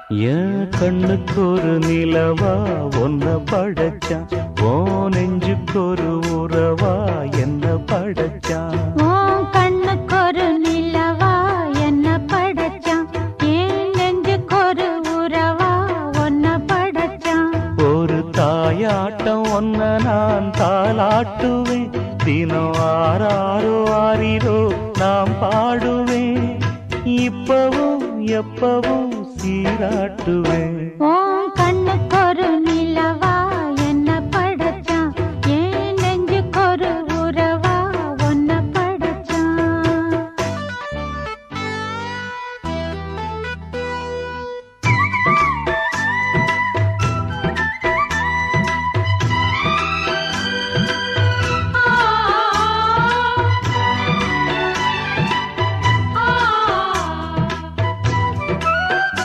என் கண்ணுக்கு ஒரு நிலவா ஒன்ன படைச்சான், ஓ நெஞ்சுக்கு ஒரு உறவா என்ன படைச்சான். உன் கண்ணுக்கு ஒரு நிலவா என்ன படைச்சான், என் நெஞ்சுக்கு ஒரு உறவா ஒன்ன படைச்சான். ஒரு தாயாட்டம் ஒன்ன நான் தாலாட்டுவேன், தினம் ஆறாரோ ஆறிரோ நாம் பாடுவேன், இப்பவும் எப்பவும் சீராட்டுவேன்.